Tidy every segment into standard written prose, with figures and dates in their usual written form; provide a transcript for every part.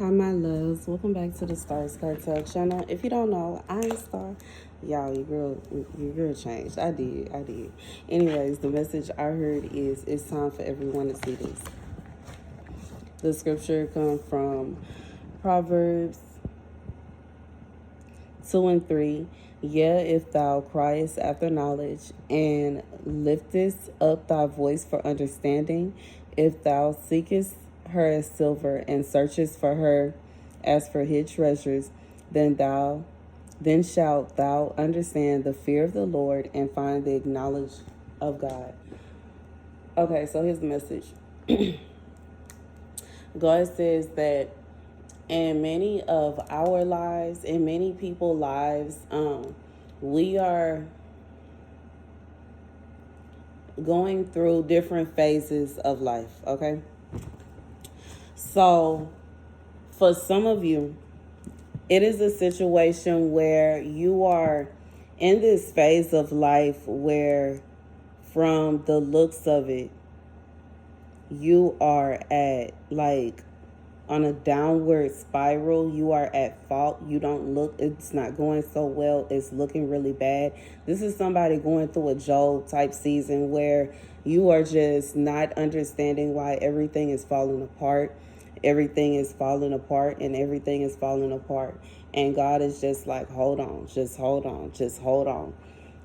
Hi, my loves. Welcome back to the Starscartel channel. If you don't know, I'm Star. Y'all, your girl changed. I did. Anyways, the message I heard is it's time for everyone to see this. The scripture comes from Proverbs 2:3. Yeah, if thou criest after knowledge and liftest up thy voice for understanding, if thou seekest her as silver and searchest for her as for hid treasures, then shalt thou understand the fear of the Lord and find the knowledge of God. Okay, so here's the message. God says that in many of our lives, in many people's lives, we are going through different phases of life, okay? So for some of you, it is a situation where you are in this phase of life where, from the looks of it, you are at on a downward spiral. You are at fault. You don't look, it's not going so well. It's looking really bad. This is somebody going through a Job type season where you are just not understanding why everything is falling apart. Everything is falling apart and everything is falling apart. And God is just like, hold on, just hold on, just hold on.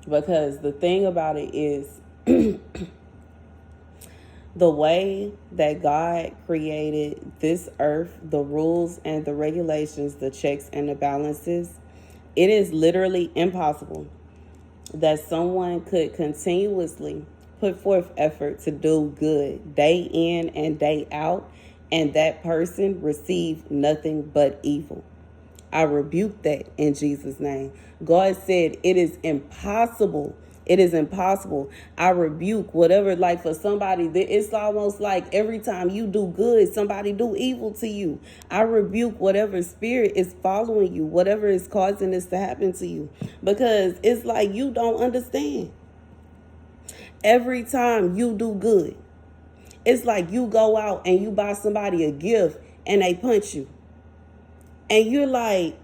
Because the thing about it is, the way that God created this earth, the rules and the regulations, the checks and the balances, it is literally impossible that someone could continuously put forth effort to do good day in and day out, and that person receive nothing but evil. I rebuke that in Jesus' name. God said it is impossible. It is impossible. I rebuke whatever, like for somebody, it's almost like every time you do good, somebody do evil to you. I rebuke whatever spirit is following you, whatever is causing this to happen to you, because it's like you don't understand. Every time you do good, it's like you go out and you buy somebody a gift and they punch you. And you're like,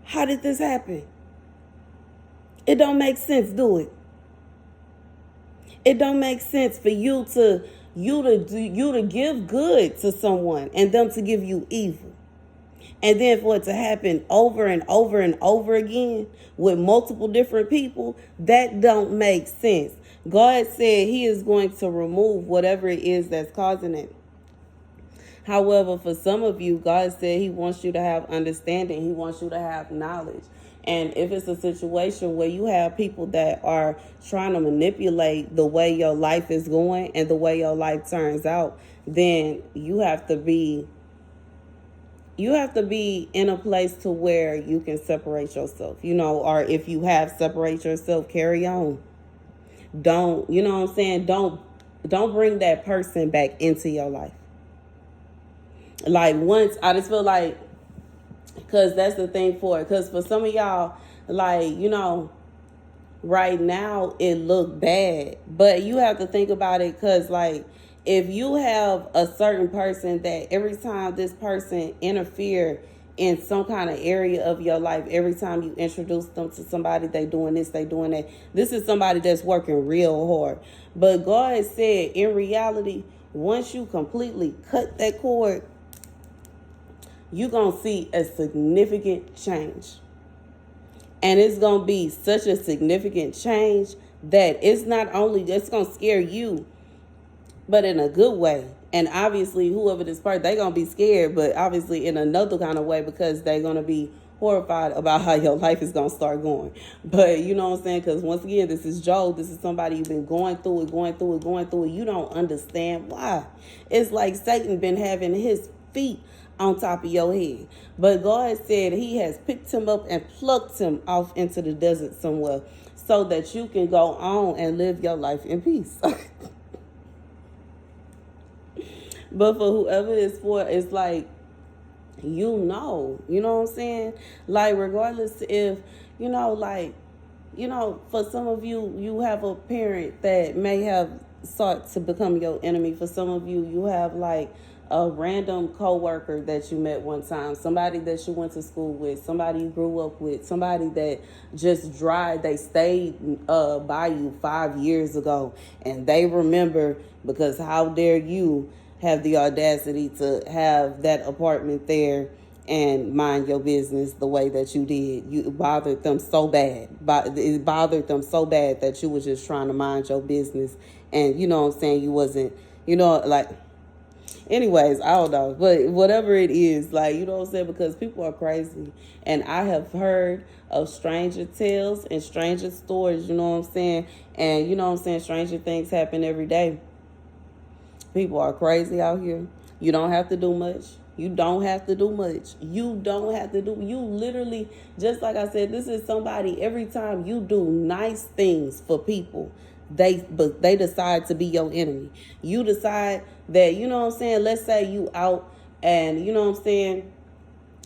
how did this happen? It don't make sense, do it? It don't make sense for you to give good to someone and them to give you evil. And then for it to happen over and over and over again with multiple different people, that don't make sense. God said he is going to remove whatever it is that's causing it. However, for some of you, God said he wants you to have understanding. He wants you to have knowledge. And if it's a situation where you have people that are trying to manipulate the way your life is going and the way your life turns out, then you have to be in a place to where you can separate yourself, or if you have separate yourself, carry on. Don't, you know what I'm saying? Don't bring that person back into your life. Like once, I just feel like, because that's the thing because for some of y'all, right now it look bad, but you have to think about it, because if you have a certain person that every time this person interfere in some kind of area of your life, every time you introduce them to somebody, they doing this, they doing that. This is somebody that's working real hard. But God said, in reality, once you completely cut that cord, you're going to see a significant change. And it's going to be such a significant change that it's not only, it's going to scare you, but in a good way. And obviously, whoever this person, they're going to be scared, but obviously in another kind of way, because they're going to be horrified about how your life is going to start going. But you know what I'm saying? Because once again, this is Job. This is somebody you've been going through it. You don't understand why. It's like Satan been having his feet on top of your head. But God said he has picked him up and plucked him off into the desert somewhere so that you can go on and live your life in peace. But for whoever it's for, it's like, you know what I'm saying? Like, regardless if, for some of you, you have a parent that may have sought to become your enemy. For some of you, you have a random coworker that you met one time, somebody that you went to school with, somebody you grew up with, somebody that just they stayed by you 5 years ago, and they remember, because how dare you have the audacity to have that apartment there and mind your business the way that you did. You bothered them so bad. It bothered them so bad that you was just trying to mind your business. And you know what I'm saying? You wasn't, like, anyways, I don't know. But whatever it is, like, you know what I'm saying? Because people are crazy. And I have heard of stranger tales and stranger stories, you know what I'm saying? And you know what I'm saying? Stranger things happen every day. People are crazy out here. You don't have to do much. You don't have to do much. You literally, just like I said, this is somebody, every time you do nice things for people, they decide to be your enemy. You decide that, you know what I'm saying, let's say you out and, you know what I'm saying,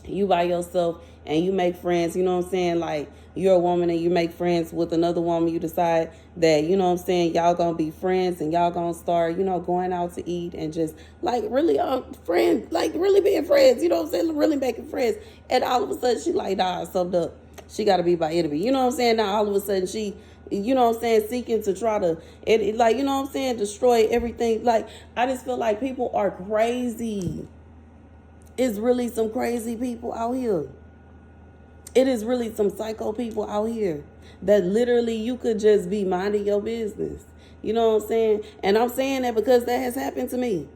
you by yourself and you make friends, you know what I'm saying, like, you're a woman and you make friends with another woman, you decide that, you know what I'm saying, y'all gonna be friends and y'all gonna start, going out to eat and just, like, really friends, like, really being friends, you know what I'm saying, really making friends. And all of a sudden she like, nah, something up. She gotta be my enemy. You know what I'm saying? Now all of a sudden she, you know what I'm saying, seeking to try to, like, you know what I'm saying, destroy everything. Like, I just feel like people are crazy. It's really some crazy people out here. It is really some psycho people out here that literally you could just be minding your business. You know what I'm saying? And I'm saying that because that has happened to me.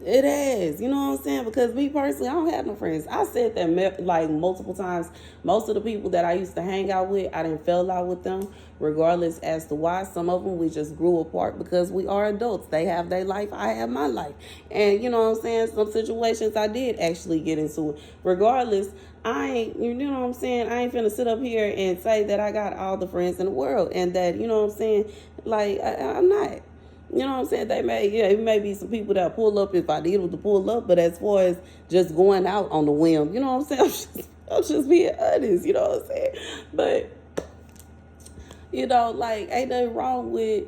It has, you know what I'm saying? Because me personally, I don't have no friends. I said that like multiple times. Most of the people that I used to hang out with, I didn't fell out with them, regardless as to why. Some of them we just grew apart because we are adults. They have their life, I have my life. And you know what I'm saying? Some situations I did actually get into it. Regardless, I ain't, you know what I'm saying? I ain't finna sit up here and say that I got all the friends in the world and that, you know what I'm saying? Like, I'm not. You know what I'm saying? It may be some people that pull up if I need them to pull up, but as far as just going out on the whim, you know what I'm saying? I'm just being honest, you know what I'm saying? But, like, ain't nothing wrong with,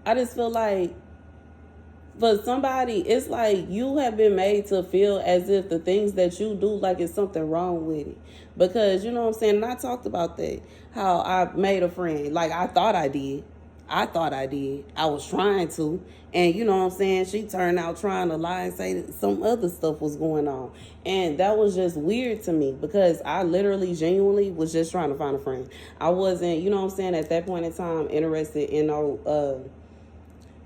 I just feel like for somebody, it's like you have been made to feel as if the things that you do, like, it's something wrong with it. Because, you know what I'm saying? And I talked about that, how I made a friend. Like, I thought I did. I was trying to. And you know what I'm saying? She turned out trying to lie and say that some other stuff was going on. And that was just weird to me because I literally, genuinely was just trying to find a friend. I wasn't, you know what I'm saying, at that point in time, interested in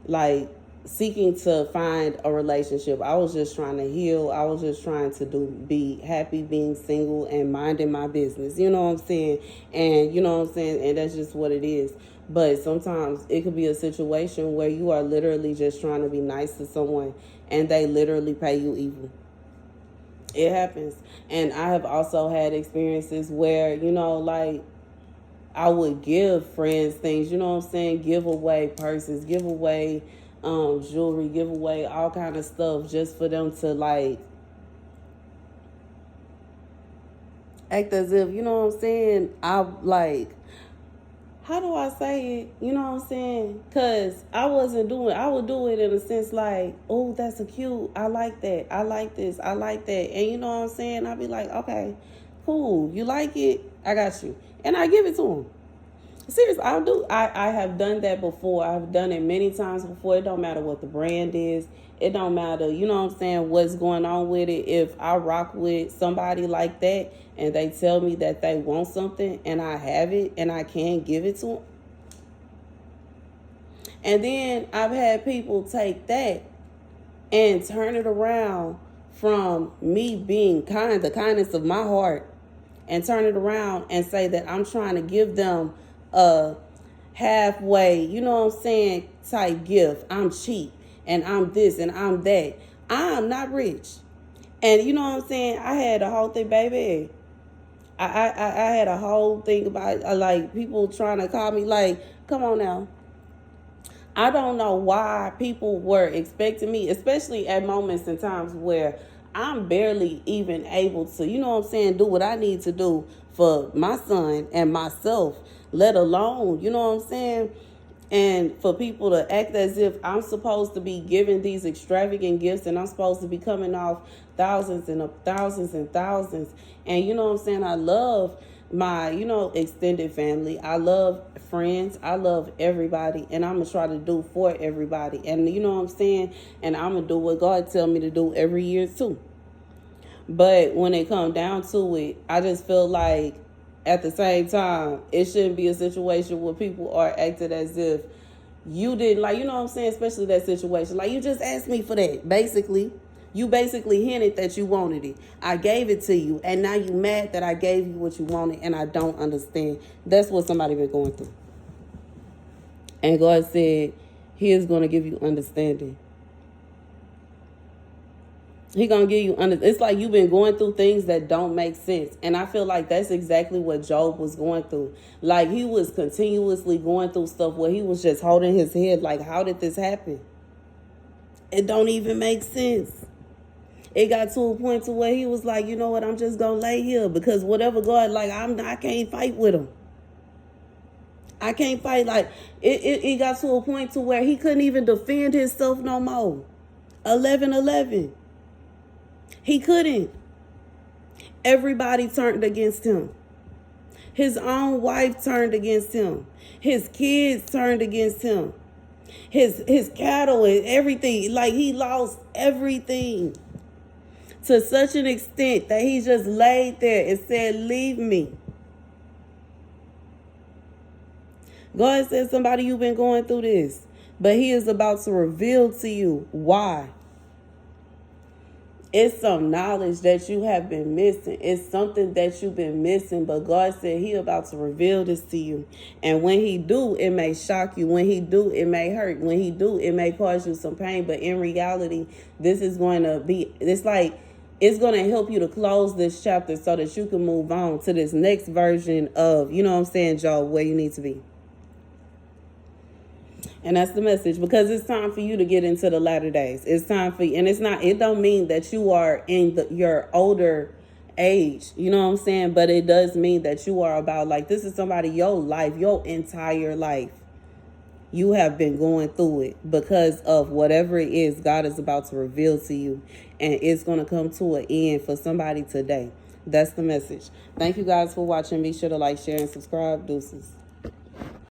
like, seeking to find a relationship. I was just trying to heal. I was just trying to be happy being single and minding my business. You know what I'm saying? And you know what I'm saying? And that's just what it is. But sometimes it could be a situation where you are literally just trying to be nice to someone and they literally pay you evil. It happens. And I have also had experiences where, like, I would give friends things, you know what I'm saying? Give away purses, give away jewelry, give away all kind of stuff just for them to, like, act as if, you know what I'm saying, how do I say it? You know what I'm saying? Because I would do it in a sense like, oh, that's a cute, I like that, I like this, I like that. And you know what I'm saying? I'd be like, okay, cool, you like it? I got you. And I give it to them. Seriously, I have done that before. I've done it many times before. It don't matter what the brand is. It don't matter, you know what I'm saying, what's going on with it. If I rock with somebody like that and they tell me that they want something and I have it and I can't give it to them. And then I've had people take that and turn it around from me being kind, the kindness of my heart, and turn it around and say that I'm trying to give them a halfway, you know what I'm saying, type gift. I'm cheap and I'm this and I'm that. I'm not rich. And you know what I'm saying? I had a whole thing, baby. I had a whole thing about like people trying to call me, like, come on now. I don't know why people were expecting me, especially at moments and times where I'm barely even able to, you know what I'm saying, do what I need to do for my son and myself, let alone, you know what I'm saying, And for people to act as if I'm supposed to be giving these extravagant gifts and I'm supposed to be coming off thousands and thousands and thousands. And you know what I'm saying? I love my, extended family. I love friends. I love everybody. And I'm going to try to do for everybody. And you know what I'm saying? And I'm going to do what God tell me to do every year too. But when it comes down to it, I just feel like at the same time, it shouldn't be a situation where people are acting as if you didn't, like, you know what I'm saying? Especially that situation. Like, you just asked me for that, basically. You basically hinted that you wanted it. I gave it to you, and now you mad that I gave you what you wanted, and I don't understand. That's what somebody been going through. And God said, He is going to give you understanding. He gonna give you it's like you've been going through things that don't make sense. And I feel like that's exactly what Job was going through. Like, he was continuously going through stuff where he was just holding his head like, how did this happen? It don't even make sense. It got to a point to where he was like, you know what, I'm just gonna lay here, because whatever God, like, I can't fight with him. I can't fight. Like, it got to a point to where he couldn't even defend himself no more. 11:11. He couldn't. Everybody turned against him. His own wife turned against him. His kids turned against him. His cattle and everything. Like, he lost everything to such an extent that he just laid there and said, leave me. God said, somebody, you've been going through this, but He is about to reveal to you why. It's some knowledge that you have been missing. It's something that you've been missing, but God said He about to reveal this to you. And when He do, it may shock you. When He do, it may hurt. When He do, it may cause you some pain. But in reality, this is going to be, it's going to help you to close this chapter so that you can move on to this next version of, you know what I'm saying, Job, where you need to be. And that's the message, because it's time for you to get into the latter days. It's time for you. And it don't mean that you are in your older age, you know what I'm saying? But it does mean that you are about, like, this is somebody, your life, your entire life. You have been going through it because of whatever it is God is about to reveal to you. And it's going to come to an end for somebody today. That's the message. Thank you guys for watching. Be sure to like, share, and subscribe. Deuces.